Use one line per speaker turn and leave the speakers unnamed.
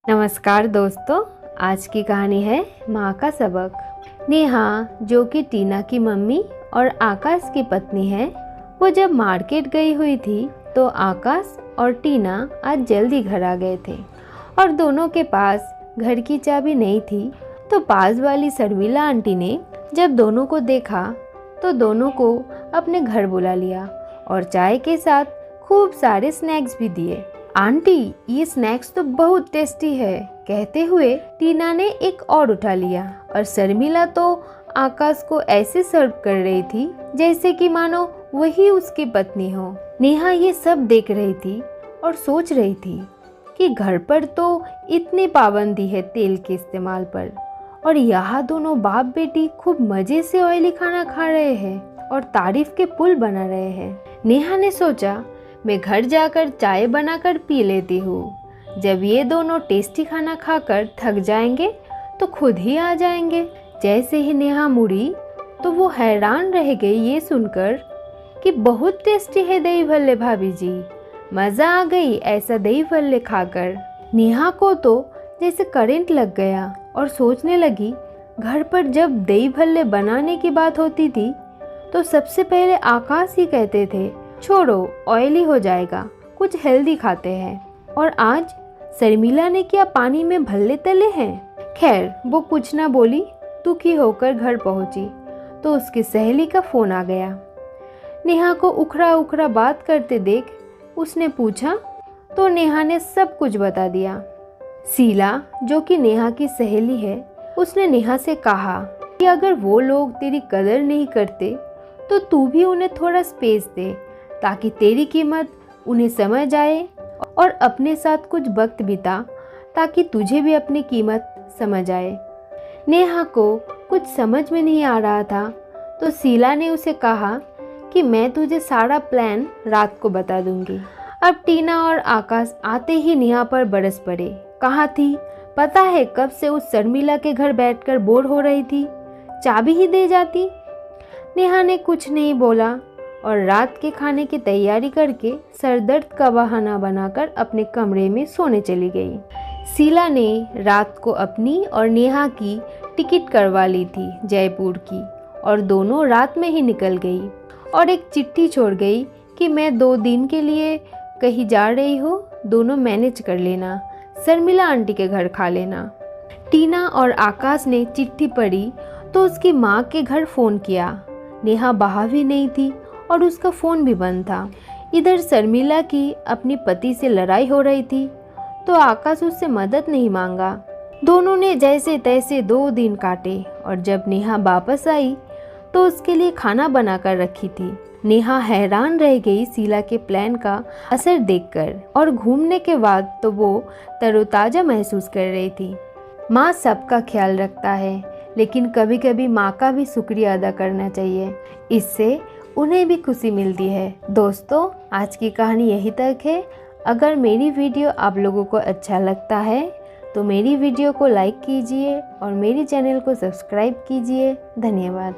नमस्कार दोस्तों, आज की कहानी है माँ का सबक। नेहा, जो कि टीना की मम्मी और आकाश की पत्नी है, वो जब मार्केट गई हुई थी तो आकाश और टीना आज जल्दी घर आ गए थे और दोनों के पास घर की चाबी नहीं थी। तो पास वाली शर्मिला आंटी ने जब दोनों को देखा तो दोनों को अपने घर बुला लिया और चाय के साथ खूब सारे स्नैक्स भी दिए। आंटी, ये स्नैक्स तो बहुत टेस्टी है, कहते हुए टीना ने एक और उठा लिया और शर्मिला तो आकाश को ऐसे सर्व कर रही थी जैसे कि मानो वही उसकी पत्नी हो। नेहा ये सब देख रही थी और सोच रही थी कि घर पर तो इतनी पाबंदी है तेल के इस्तेमाल पर, और यहाँ दोनों बाप बेटी खूब मजे से ऑयली खाना खा रहे हैं और तारीफ के पुल बना रहे हैं। नेहा ने सोचा, मैं घर जाकर चाय बनाकर पी लेती हूँ। जब ये दोनों टेस्टी खाना खाकर थक जाएंगे तो खुद ही आ जाएंगे। जैसे ही नेहा मुड़ी तो वो हैरान रह गई ये सुनकर कि बहुत टेस्टी है दही भल्ले भाभी जी, मज़ा आ गई ऐसा दही भल्ले खाकर। नेहा को तो जैसे करंट लग गया और सोचने लगी, घर पर जब दही भल्ले बनाने की बात होती थी तो सबसे पहले आकाश ही कहते थे, छोड़ो ऑयली हो जाएगा, कुछ हेल्दी खाते हैं। और आज शर्मिला ने क्या पानी में भल्ले तले हैं। खैर, वो कुछ ना बोली, दुखी होकर घर पहुंची तो उसकी सहेली का फोन आ गया। नेहा को उखड़ा उखड़ा बात करते देख उसने पूछा तो नेहा ने सब कुछ बता दिया। शीला, जो कि नेहा की सहेली है, उसने नेहा से कहा कि अगर वो लोग तेरी कदर नहीं करते तो तू भी उन्हें थोड़ा स्पेस दे ताकि तेरी कीमत उन्हें समझ आए और अपने साथ कुछ वक्त बिता ताकि तुझे भी अपनी कीमत समझ आए। नेहा को कुछ समझ में नहीं आ रहा था तो शीला ने उसे कहा कि मैं तुझे सारा प्लान रात को बता दूंगी। अब टीना और आकाश आते ही नेहा पर बरस पड़े। कहाँ थी? पता है कब से उस शर्मिला के घर बैठकर बोर हो रही थी, चाबी ही दे जाती। नेहा ने कुछ नहीं बोला और रात के खाने की तैयारी करके सरदर्द का बहाना बनाकर अपने कमरे में सोने चली गई। शीला ने रात को अपनी और नेहा की टिकट करवा ली थी जयपुर की, और दोनों रात में ही निकल गई और एक चिट्ठी छोड़ गई कि मैं 2 दिन के लिए कहीं जा रही हूँ, दोनों मैनेज कर लेना, शर्मिला आंटी के घर खा लेना। टीना और आकाश ने चिट्ठी पढ़ी तो उसकी माँ के घर फ़ोन किया। नेहा बाहर भी नहीं थी और उसका फ़ोन भी बंद था। इधर शर्मिला की अपनी पति से लड़ाई हो रही थी तो आकाश उससे मदद नहीं मांगा। दोनों ने जैसे तैसे 2 दिन काटे और जब नेहा वापस आई तो उसके लिए खाना बनाकर रखी थी। नेहा हैरान रह गई शीला के प्लान का असर देखकर, और घूमने के बाद तो वो तरोताज़ा महसूस कर रही थी। माँ सबका ख्याल रखता है, लेकिन कभी कभी माँ का भी शुक्रिया अदा करना चाहिए, इससे उन्हें भी खुशी मिलती है। दोस्तों, आज की कहानी यही तक है। अगर मेरी वीडियो आप लोगों को अच्छा लगता है तो मेरी वीडियो को लाइक कीजिए और मेरी चैनल को सब्सक्राइब कीजिए। धन्यवाद।